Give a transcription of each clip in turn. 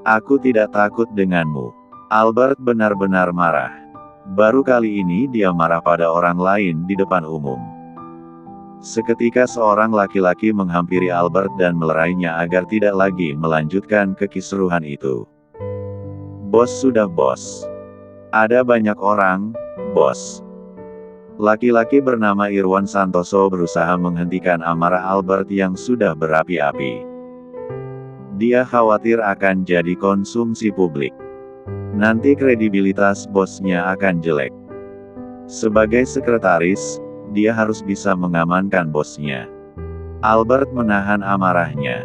Aku tidak takut denganmu. Albert benar-benar marah. Baru kali ini dia marah pada orang lain di depan umum. Seketika seorang laki-laki menghampiri Albert dan melerainya agar tidak lagi melanjutkan kekisruhan itu. Bos sudah bos. Ada banyak orang, bos. Laki-laki bernama Irwan Santoso berusaha menghentikan amarah Albert yang sudah berapi-api. Dia khawatir akan jadi konsumsi publik. Nanti kredibilitas bosnya akan jelek. Sebagai sekretaris, dia harus bisa mengamankan bosnya. Albert menahan amarahnya.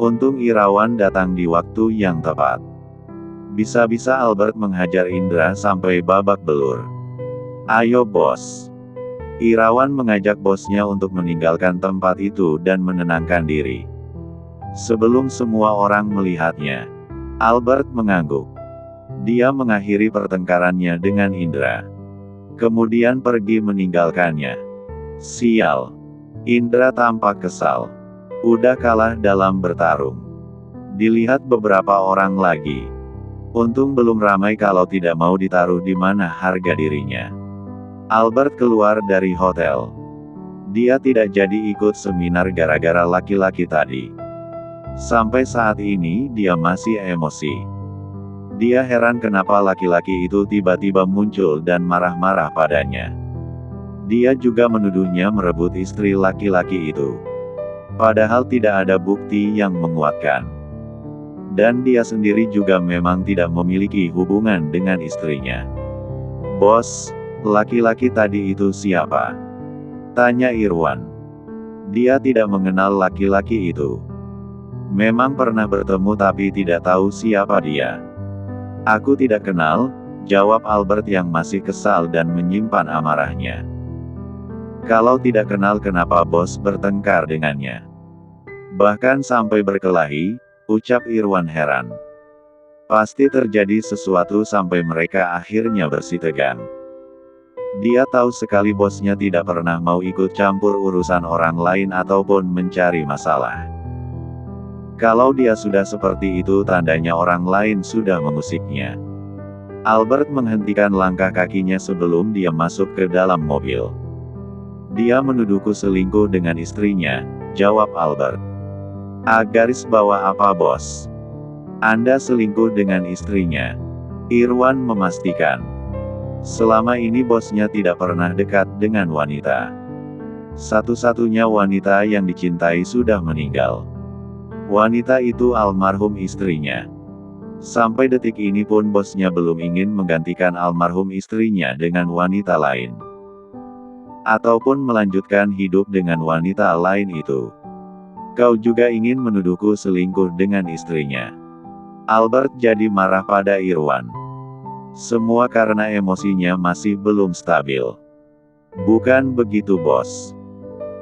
Untung Irawan datang di waktu yang tepat. Bisa-bisa Albert menghajar Indra sampai babak belur. Ayo bos. Irawan mengajak bosnya untuk meninggalkan tempat itu dan menenangkan diri. Sebelum semua orang melihatnya, Albert mengangguk. Dia mengakhiri pertengkarannya dengan Indra. Kemudian pergi meninggalkannya. Sial. Indra tampak kesal. Udah kalah dalam bertarung. Dilihat beberapa orang lagi. Untung belum ramai kalau tidak mau ditaruh di mana harga dirinya. Albert keluar dari hotel. Dia tidak jadi ikut seminar gara-gara laki-laki tadi. Sampai saat ini dia masih emosi. Dia heran kenapa laki-laki itu tiba-tiba muncul dan marah-marah padanya. Dia juga menuduhnya merebut istri laki-laki itu. Padahal tidak ada bukti yang menguatkan. Dan dia sendiri juga memang tidak memiliki hubungan dengan istrinya. Bos, laki-laki tadi itu siapa? Tanya Irwan. Dia tidak mengenal laki-laki itu. Memang pernah bertemu tapi tidak tahu siapa dia. Aku tidak kenal, jawab Albert yang masih kesal dan menyimpan amarahnya. Kalau tidak kenal kenapa bos bertengkar dengannya? Bahkan sampai berkelahi, ucap Irwan heran. Pasti terjadi sesuatu sampai mereka akhirnya bersitegang. Dia tahu sekali bosnya tidak pernah mau ikut campur urusan orang lain ataupun mencari masalah. Kalau dia sudah seperti itu tandanya orang lain sudah mengusiknya. Albert menghentikan langkah kakinya sebelum dia masuk ke dalam mobil. Dia menuduhku selingkuh dengan istrinya, jawab Albert. Garis bawah apa bos? Anda selingkuh dengan istrinya. Irwan memastikan. Selama ini bosnya tidak pernah dekat dengan wanita. Satu-satunya wanita yang dicintai sudah meninggal. Wanita itu almarhum istrinya. Sampai detik ini pun bosnya belum ingin menggantikan almarhum istrinya dengan wanita lain. Ataupun melanjutkan hidup dengan wanita lain itu. Kau juga ingin menuduhku selingkuh dengan istrinya. Albert jadi marah pada Irwan. Semua karena emosinya masih belum stabil. Bukan begitu bos.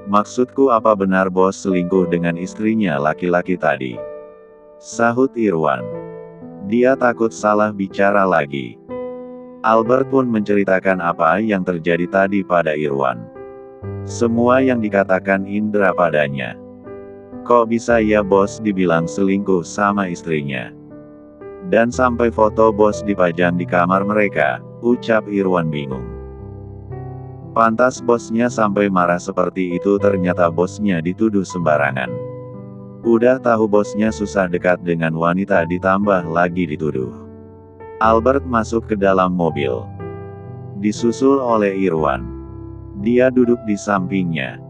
Maksudku apa benar bos selingkuh dengan istrinya laki-laki tadi? Sahut Irwan. Dia takut salah bicara lagi. Albert pun menceritakan apa yang terjadi tadi pada Irwan. Semua yang dikatakan Indra padanya. Kok bisa ya bos dibilang selingkuh sama istrinya? Dan sampai foto bos dipajang di kamar mereka, ucap Irwan bingung. Pantas bosnya sampai marah seperti itu ternyata bosnya dituduh sembarangan. Udah tahu bosnya susah dekat dengan wanita ditambah lagi dituduh. Albert masuk ke dalam mobil. Disusul oleh Irwan. Dia duduk di sampingnya.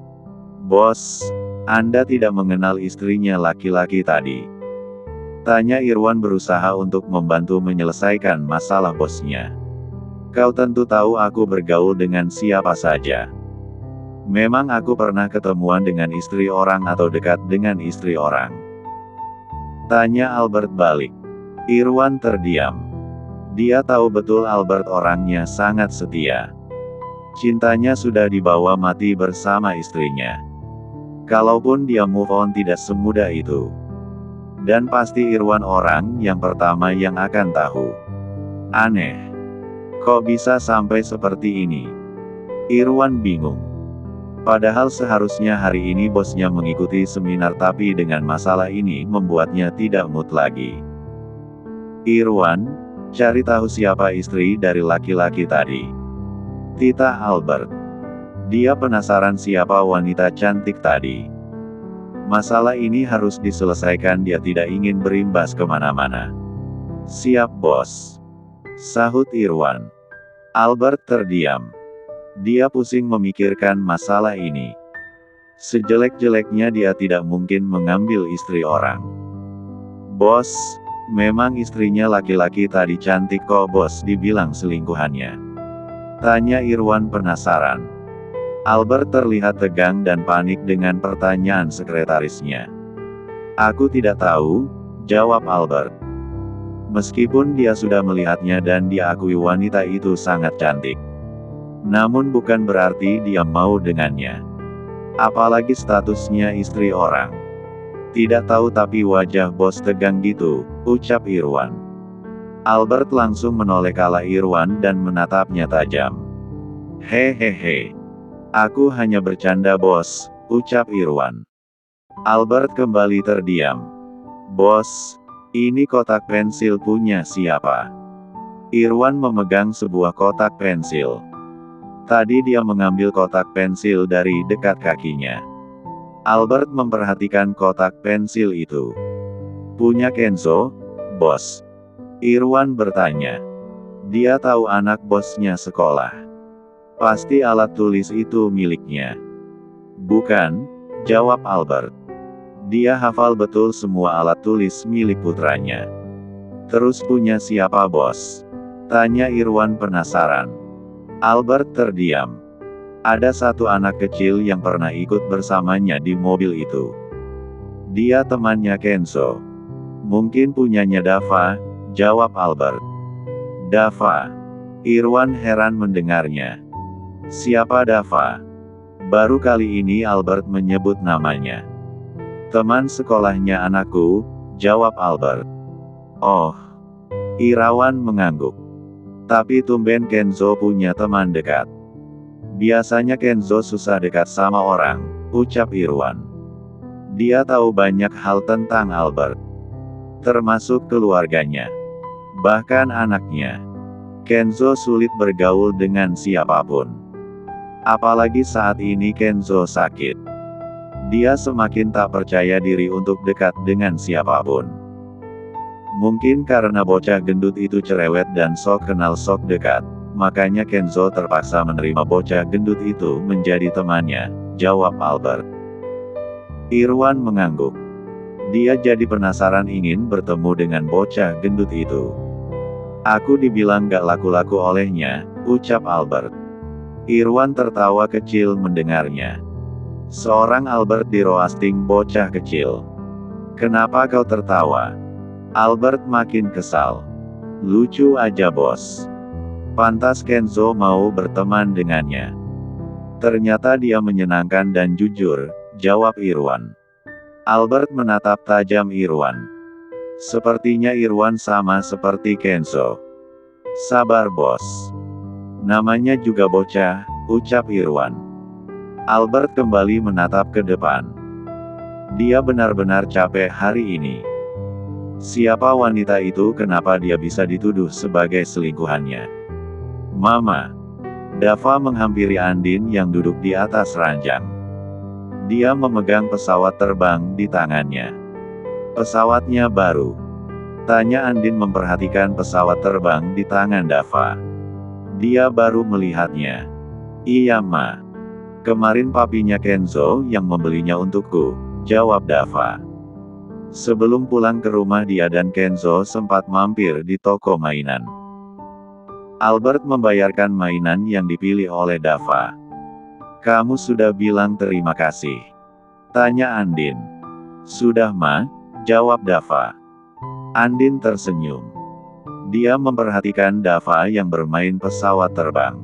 Bos, Anda tidak mengenal istrinya laki-laki tadi? Tanya Irwan berusaha untuk membantu menyelesaikan masalah bosnya. Kau tentu tahu aku bergaul dengan siapa saja. Memang aku pernah ketemuan dengan istri orang atau dekat dengan istri orang? Tanya Albert balik. Irwan terdiam. Dia tahu betul Albert orangnya sangat setia. Cintanya sudah dibawa mati bersama istrinya. Kalaupun dia move on tidak semudah itu. Dan pasti Irwan orang yang pertama yang akan tahu. Aneh. Kok bisa sampai seperti ini? Irwan bingung. Padahal seharusnya hari ini bosnya mengikuti seminar tapi dengan masalah ini membuatnya tidak mood lagi. Irwan, cari tahu siapa istri dari laki-laki tadi. Titah Albert. Dia penasaran siapa wanita cantik tadi. Masalah ini harus diselesaikan, dia tidak ingin berimbas kemana-mana. Siap bos, sahut Irwan. Albert terdiam. Dia pusing memikirkan masalah ini. Sejelek-jeleknya dia tidak mungkin mengambil istri orang. Bos, memang istrinya laki-laki tadi cantik kok bos, dibilang selingkuhannya. Tanya Irwan penasaran. Albert terlihat tegang dan panik dengan pertanyaan sekretarisnya. Aku tidak tahu, jawab Albert. Meskipun dia sudah melihatnya dan diakui wanita itu sangat cantik. Namun bukan berarti dia mau dengannya. Apalagi statusnya istri orang. Tidak tahu tapi wajah bos tegang gitu, ucap Irwan. Albert langsung menoleh ke arah Irwan dan menatapnya tajam. Hehehe. Aku hanya bercanda bos, ucap Irwan. Albert kembali terdiam. Bos, ini kotak pensil punya siapa? Irwan memegang sebuah kotak pensil. Tadi dia mengambil kotak pensil dari dekat kakinya. Albert memperhatikan kotak pensil itu. Punya Kenzo, bos? Irwan bertanya. Dia tahu anak bosnya sekolah. Pasti alat tulis itu miliknya. Bukan, jawab Albert. Dia hafal betul semua alat tulis milik putranya. Terus punya siapa bos? Tanya Irwan penasaran. Albert terdiam. Ada satu anak kecil yang pernah ikut bersamanya di mobil itu. Dia temannya Kenzo. Mungkin punyanya Dava, jawab Albert. Dava. Irwan heran mendengarnya. Siapa Dava? Baru kali ini Albert menyebut namanya. Teman sekolahnya anakku, jawab Albert. Oh. Irawan mengangguk. Tapi tumben Kenzo punya teman dekat. Biasanya Kenzo susah dekat sama orang, ucap Irwan. Dia tahu banyak hal tentang Albert. Termasuk keluarganya. Bahkan anaknya. Kenzo sulit bergaul dengan siapapun. Apalagi saat ini Kenzo sakit. Dia semakin tak percaya diri untuk dekat dengan siapapun. Mungkin karena bocah gendut itu cerewet dan sok kenal sok dekat, makanya Kenzo terpaksa menerima bocah gendut itu menjadi temannya, jawab Albert. Irwan mengangguk. Dia jadi penasaran ingin bertemu dengan bocah gendut itu. Aku dibilang gak laku-laku olehnya, ucap Albert. Irwan tertawa kecil mendengarnya. Seorang Albert di roasting bocah kecil. Kenapa kau tertawa? Albert makin kesal. Lucu aja bos. Pantas Kenzo mau berteman dengannya. Ternyata dia menyenangkan dan jujur, jawab Irwan. Albert menatap tajam Irwan. Sepertinya Irwan sama seperti Kenzo. Sabar bos. Namanya juga bocah, ucap Irwan. Albert kembali menatap ke depan. Dia benar-benar capek hari ini. Siapa wanita itu, kenapa dia bisa dituduh sebagai selingkuhannya? Mama. Dava menghampiri Andin yang duduk di atas ranjang. Dia memegang pesawat terbang di tangannya. Pesawatnya baru. Tanya Andin memperhatikan pesawat terbang di tangan Dava. Dia baru melihatnya. Iya ma. Kemarin papinya Kenzo yang membelinya untukku, jawab Dava. Sebelum pulang ke rumah dia dan Kenzo sempat mampir di toko mainan. Albert membayarkan mainan yang dipilih oleh Dava. Kamu sudah bilang terima kasih? Tanya Andin. Sudah ma, jawab Dava. Andin tersenyum. Dia memperhatikan Dava yang bermain pesawat terbang.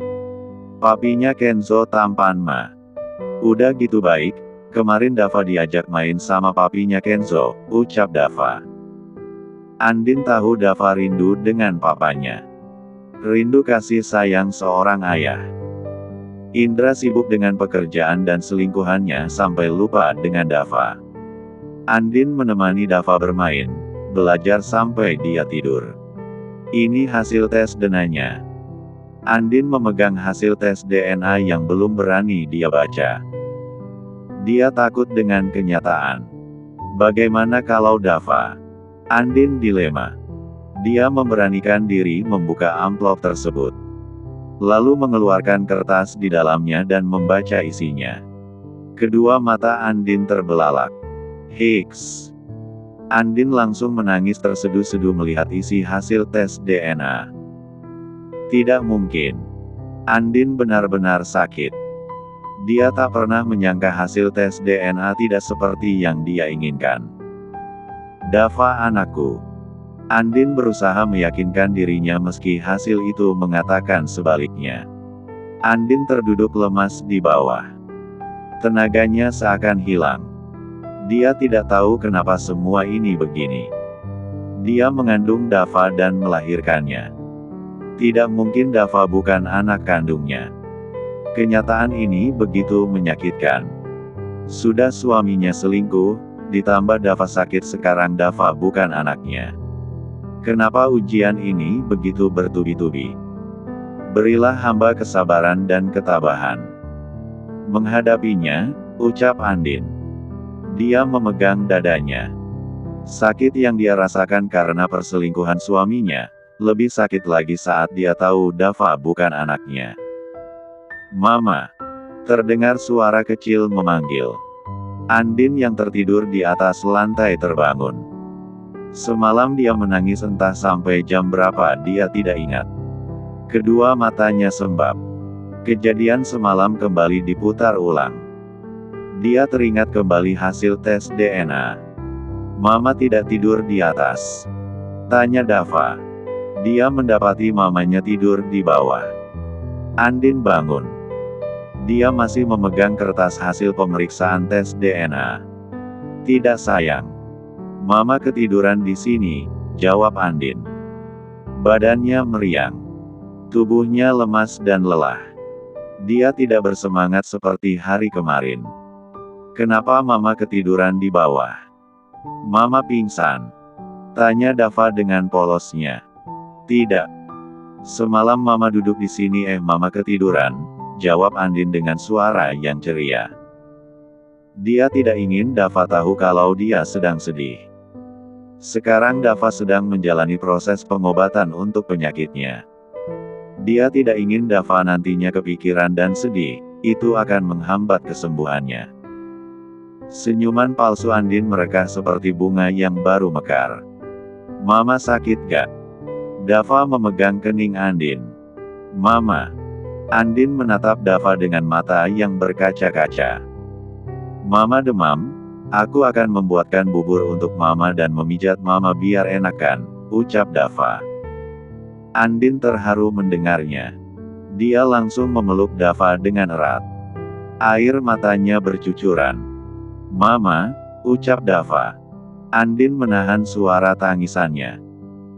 Papinya Kenzo tampan ma. Udah gitu baik, kemarin Dava diajak main sama papinya Kenzo, ucap Dava. Andin tahu Dava rindu dengan papanya. Rindu kasih sayang seorang ayah. Indra sibuk dengan pekerjaan dan selingkuhannya sampai lupa dengan Dava. Andin menemani Dava bermain, belajar sampai dia tidur. Ini hasil tes DNA. Andin memegang hasil tes DNA yang belum berani dia baca. Dia takut dengan kenyataan. Bagaimana kalau Dava? Andin dilema. Dia memberanikan diri membuka amplop tersebut. Lalu mengeluarkan kertas di dalamnya dan membaca isinya. Kedua mata Andin terbelalak. Hiks. Andin langsung menangis terseduh-seduh melihat isi hasil tes DNA. Tidak mungkin. Andin benar-benar sakit. Dia tak pernah menyangka hasil tes DNA tidak seperti yang dia inginkan. Dava anakku. Andin berusaha meyakinkan dirinya meski hasil itu mengatakan sebaliknya. Andin terduduk lemas di bawah. Tenaganya seakan hilang. Dia tidak tahu kenapa semua ini begini. Dia mengandung Dava dan melahirkannya. Tidak mungkin Dava bukan anak kandungnya. Kenyataan ini begitu menyakitkan. Sudah suaminya selingkuh, ditambah Dava sakit sekarang Dava bukan anaknya. Kenapa ujian ini begitu bertubi-tubi? Berilah hamba kesabaran dan ketabahan. Menghadapinya, ucap Andin. Dia memegang dadanya. Sakit yang dia rasakan karena perselingkuhan suaminya, lebih sakit lagi saat dia tahu Dava bukan anaknya. Mama. Terdengar suara kecil memanggil. Andin yang tertidur di atas lantai terbangun. Semalam dia menangis entah sampai jam berapa dia tidak ingat. Kedua matanya sembab. Kejadian semalam kembali diputar ulang. Dia teringat kembali hasil tes DNA. Mama tidak tidur di atas. Tanya Dava. Dia mendapati mamanya tidur di bawah. Andin bangun. Dia masih memegang kertas hasil pemeriksaan tes DNA. Tidak sayang. Mama ketiduran di sini, jawab Andin. Badannya meriang. Tubuhnya lemas dan lelah. Dia tidak bersemangat seperti hari kemarin. Kenapa Mama ketiduran di bawah? Mama pingsan. Tanya Dava dengan polosnya. Tidak. Semalam Mama duduk di sini Mama ketiduran, jawab Andin dengan suara yang ceria. Dia tidak ingin Dava tahu kalau dia sedang sedih. Sekarang Dava sedang menjalani proses pengobatan untuk penyakitnya. Dia tidak ingin Dava nantinya kepikiran dan sedih, itu akan menghambat kesembuhannya. Senyuman palsu Andin merekah seperti bunga yang baru mekar. Mama sakit gak? Dava memegang kening Andin. Mama. Andin menatap Dava dengan mata yang berkaca-kaca. Mama demam, aku akan membuatkan bubur untuk Mama dan memijat Mama biar enakan, ucap Dava. Andin terharu mendengarnya. Dia langsung memeluk Dava dengan erat. Air matanya bercucuran. Mama, ucap Dava. Andin menahan suara tangisannya.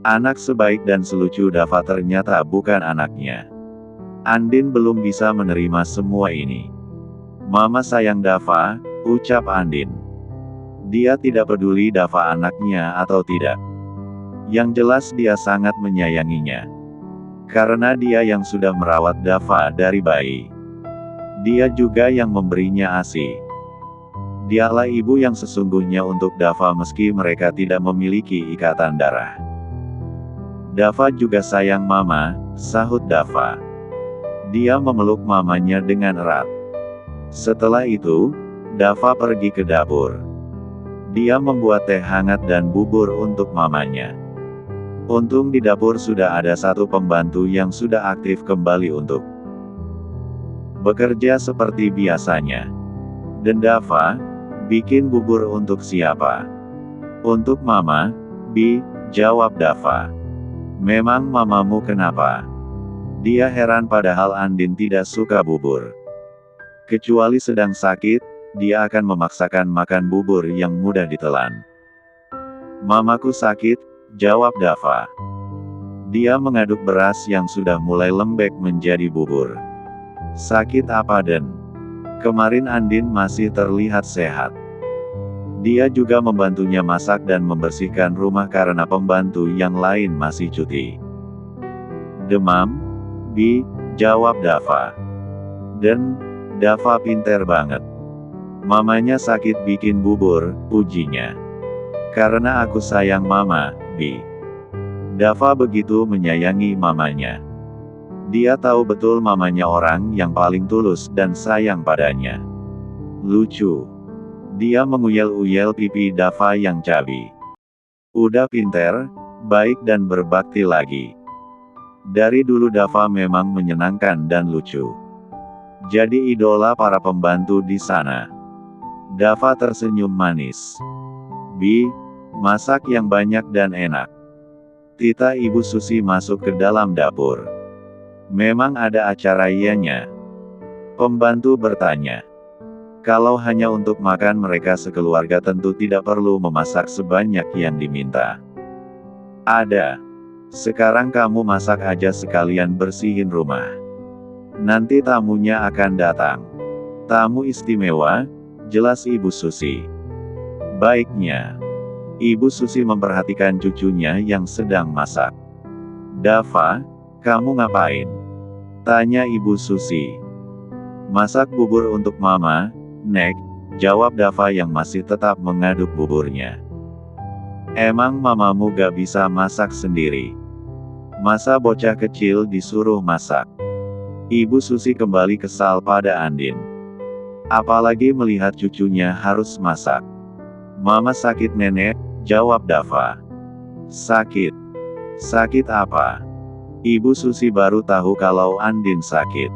Anak sebaik dan selucu Dava ternyata bukan anaknya. Andin belum bisa menerima semua ini. Mama sayang Dava, ucap Andin. Dia tidak peduli Dava anaknya atau tidak. Yang jelas dia sangat menyayanginya. Karena dia yang sudah merawat Dava dari bayi. Dia juga yang memberinya ASI. Dialah ibu yang sesungguhnya untuk Dava meski mereka tidak memiliki ikatan darah. Dava juga sayang Mama, sahut Dava. Dia memeluk mamanya dengan erat. Setelah itu, Dava pergi ke dapur. Dia membuat teh hangat dan bubur untuk mamanya. Untung di dapur sudah ada satu pembantu yang sudah aktif kembali untuk bekerja seperti biasanya. Dan Dava, bikin bubur untuk siapa? Untuk Mama, Bi, jawab Dava. Memang mamamu kenapa? Dia heran padahal Andin tidak suka bubur. Kecuali sedang sakit, dia akan memaksakan makan bubur yang mudah ditelan. Mamaku sakit, jawab Dava. Dia mengaduk beras yang sudah mulai lembek menjadi bubur. Sakit apa Den? Kemarin Andin masih terlihat sehat. Dia juga membantunya masak dan membersihkan rumah karena pembantu yang lain masih cuti. Demam, Bi, jawab Dava. Dan, Dava pinter banget. Mamanya sakit bikin bubur, ujinya. Karena aku sayang mama, Bi. Dava begitu menyayangi mamanya. Dia tahu betul mamanya orang yang paling tulus dan sayang padanya. Lucu. Dia menguyel-uyel pipi Dava yang cabi. Udah pinter, baik dan berbakti lagi. Dari dulu Dava memang menyenangkan dan lucu. Jadi idola para pembantu di sana. Dava tersenyum manis. Bi, masak yang banyak dan enak. Tita Ibu Susi masuk ke dalam dapur. Memang ada acara ianya? Pembantu bertanya. Kalau hanya untuk makan mereka sekeluarga tentu tidak perlu memasak sebanyak yang diminta. Ada. Sekarang kamu masak aja sekalian bersihin rumah. Nanti tamunya akan datang. Tamu istimewa, jelas Ibu Susi. Baiknya. Ibu Susi memperhatikan cucunya yang sedang masak. Dava, kamu ngapain? Tanya Ibu Susi. Masak bubur untuk mama, Nek, jawab Dava yang masih tetap mengaduk buburnya. Emang mamamu gak bisa masak sendiri? Masa bocah kecil disuruh masak? Ibu Susi kembali kesal pada Andin. Apalagi melihat cucunya harus masak. Mama sakit nenek, jawab Dava. Sakit? Sakit apa? Ibu Susi baru tahu kalau Andin sakit.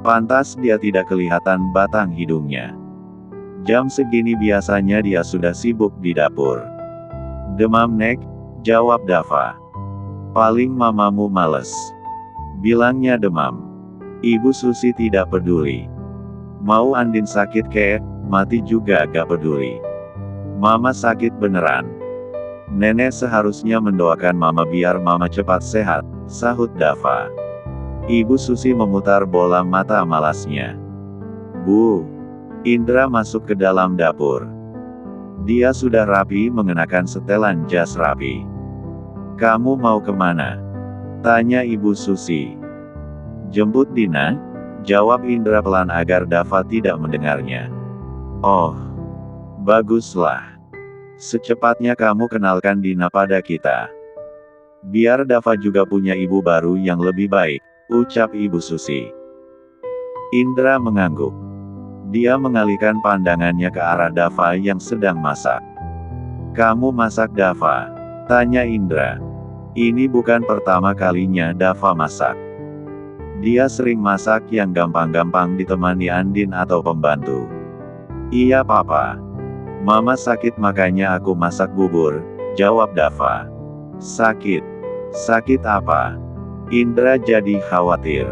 Pantas dia tidak kelihatan batang hidungnya. Jam segini biasanya dia sudah sibuk di dapur. Demam Nek, jawab Dava. Paling mamamu males. Bilangnya demam. Ibu Susi tidak peduli. Mau Andin sakit kek, mati juga gak peduli. Mama sakit beneran. Nenek seharusnya mendoakan mama biar mama cepat sehat, sahut Dava. Ibu Susi memutar bola mata malasnya. Bu. Indra masuk ke dalam dapur. Dia sudah rapi mengenakan setelan jas rapi. Kamu mau kemana? Tanya Ibu Susi. Jemput Dina, jawab Indra pelan agar Dava tidak mendengarnya. Oh. Baguslah. Secepatnya kamu kenalkan Dina pada kita. Biar Dava juga punya ibu baru yang lebih baik, ucap Ibu Susi. Indra mengangguk. Dia mengalihkan pandangannya ke arah Dava yang sedang masak. Kamu masak Dava? Tanya Indra. Ini bukan pertama kalinya Dava masak. Dia sering masak yang gampang-gampang ditemani Andin atau pembantu. Iya Papa. Mama sakit makanya aku masak bubur, jawab Dava. Sakit? Sakit apa? Indra jadi khawatir.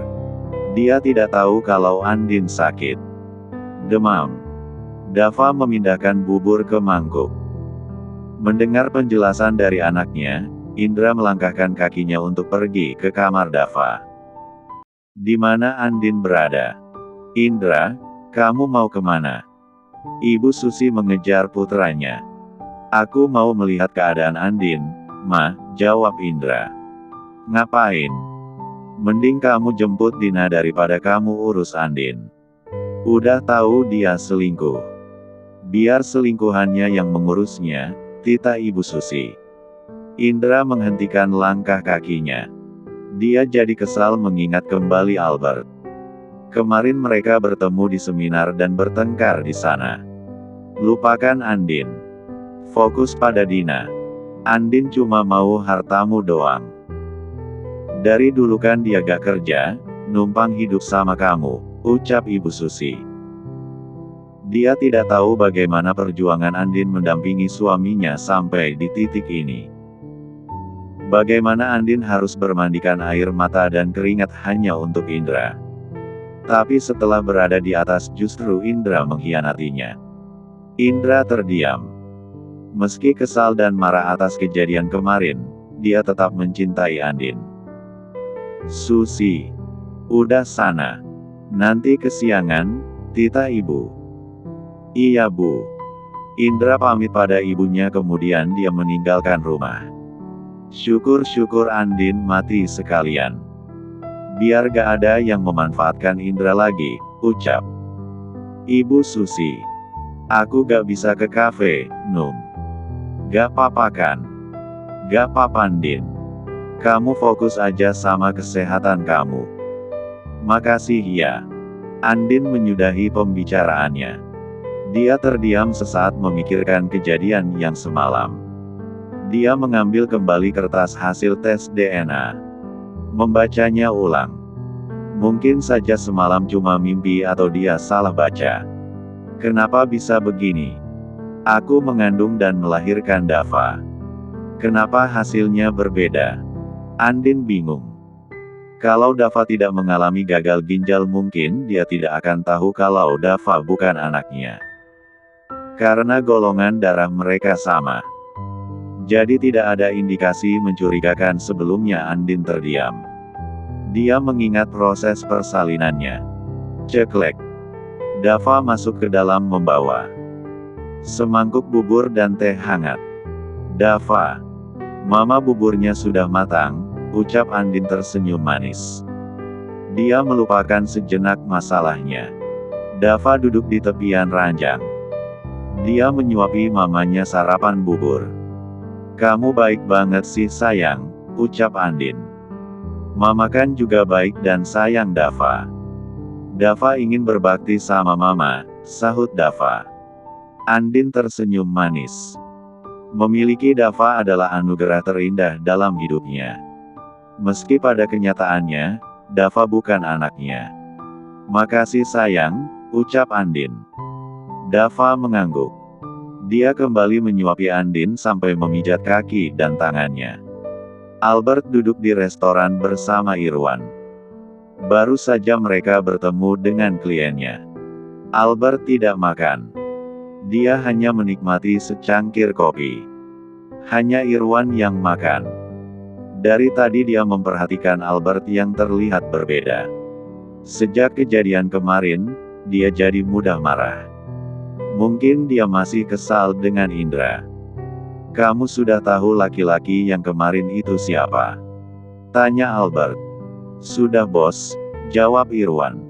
Dia tidak tahu kalau Andin sakit. Demam. Dava memindahkan bubur ke mangkuk. Mendengar penjelasan dari anaknya, Indra melangkahkan kakinya untuk pergi ke kamar Dava. Di mana Andin berada? Indra, kamu mau kemana? Ibu Susi mengejar putranya. Aku mau melihat keadaan Andin, Ma, jawab Indra. Ngapain? Mending kamu jemput Dina daripada kamu urus Andin. Udah tahu dia selingkuh. Biar selingkuhannya yang mengurusnya, tita Ibu Susi. Indra menghentikan langkah kakinya. Dia jadi kesal mengingat kembali Albert. Kemarin mereka bertemu di seminar dan bertengkar di sana. Lupakan Andin. Fokus pada Dina. Andin cuma mau hartamu doang. Dari dulu kan dia gak kerja, numpang hidup sama kamu, ucap Ibu Susi. Dia tidak tahu bagaimana perjuangan Andin mendampingi suaminya sampai di titik ini. Bagaimana Andin harus bermandikan air mata dan keringat hanya untuk Indra. Tapi setelah berada di atas justru Indra mengkhianatinya. Indra terdiam. Meski kesal dan marah atas kejadian kemarin, dia tetap mencintai Andin. Susi. Udah sana. Nanti kesiangan, tita ibu. Iya bu. Indra pamit pada ibunya kemudian dia meninggalkan rumah. Syukur-syukur Andin mati sekalian. Biar gak ada yang memanfaatkan Indra lagi, ucap Ibu Susi. Aku gak bisa ke kafe, Num. Gak papa kan? Gak papa Andin. Kamu fokus aja sama kesehatan kamu. Makasih ya. Andin menyudahi pembicaraannya. Dia terdiam sesaat memikirkan kejadian yang semalam. Dia mengambil kembali kertas hasil tes DNA. Membacanya ulang. Mungkin saja semalam cuma mimpi atau dia salah baca. Kenapa bisa begini? Aku mengandung dan melahirkan Dava. Kenapa hasilnya berbeda? Andin bingung. Kalau Dava tidak mengalami gagal ginjal mungkin dia tidak akan tahu kalau Dava bukan anaknya. Karena golongan darah mereka sama. Jadi tidak ada indikasi mencurigakan sebelumnya. Andin terdiam. Dia mengingat proses persalinannya. Ceklek. Dava masuk ke dalam membawa semangkuk bubur dan teh hangat. Dava. Mama buburnya sudah matang, ucap Andin tersenyum manis. Dia melupakan sejenak masalahnya. Dava duduk di tepian ranjang. Dia menyuapi mamanya sarapan bubur. Kamu baik banget sih sayang, ucap Andin. Mama kan juga baik dan sayang Dava. Dava ingin berbakti sama mama, sahut Dava. Andin tersenyum manis. Memiliki Dava adalah anugerah terindah dalam hidupnya. Meski pada kenyataannya, Dava bukan anaknya. Makasih sayang, ucap Andin. Dava mengangguk. Dia kembali menyuapi Andin sampai memijat kaki dan tangannya. Albert duduk di restoran bersama Irwan. Baru saja mereka bertemu dengan kliennya. Albert tidak makan. Dia hanya menikmati secangkir kopi. Hanya Irwan yang makan. Dari tadi dia memperhatikan Albert yang terlihat berbeda. Sejak kejadian kemarin, dia jadi mudah marah. Mungkin dia masih kesal dengan Indra. Kamu sudah tahu laki-laki yang kemarin itu siapa? Tanya Albert. Sudah bos, jawab Irwan.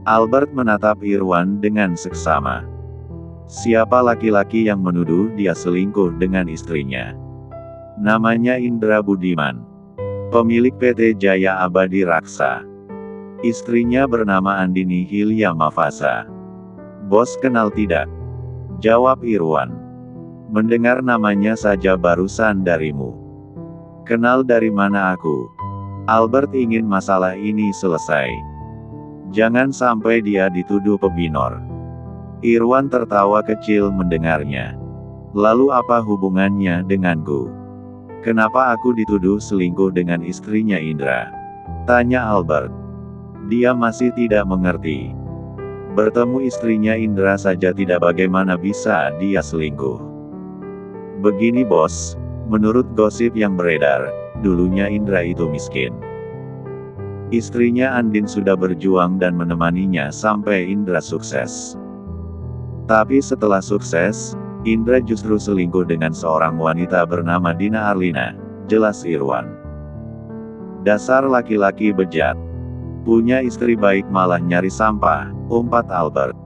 Albert menatap Irwan dengan seksama. Siapa laki-laki yang menuduh dia selingkuh dengan istrinya? Namanya Indra Budiman. Pemilik PT Jaya Abadi Raksa. Istrinya bernama Andini Hilya Mafasa. Bos kenal tidak? Jawab Irwan. Mendengar namanya saja barusan darimu. Kenal dari mana aku? Albert ingin masalah ini selesai. Jangan sampai dia dituduh pebinor. Irwan tertawa kecil mendengarnya. Lalu apa hubungannya denganku? Kenapa aku dituduh selingkuh dengan istrinya Indra? Tanya Albert. Dia masih tidak mengerti. Bertemu istrinya Indra saja tidak, bagaimana bisa dia selingkuh? Begini bos, menurut gosip yang beredar, dulunya Indra itu miskin. Istrinya Andin sudah berjuang dan menemaninya sampai Indra sukses. Tapi setelah sukses, Indra justru selingkuh dengan seorang wanita bernama Dina Arlina, jelas Irwan. Dasar laki-laki bejat. Punya istri baik malah nyari sampah, umpat Albert.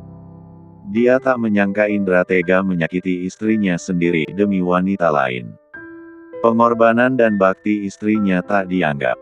Dia tak menyangka Indra tega menyakiti istrinya sendiri demi wanita lain. Pengorbanan dan bakti istrinya tak dianggap.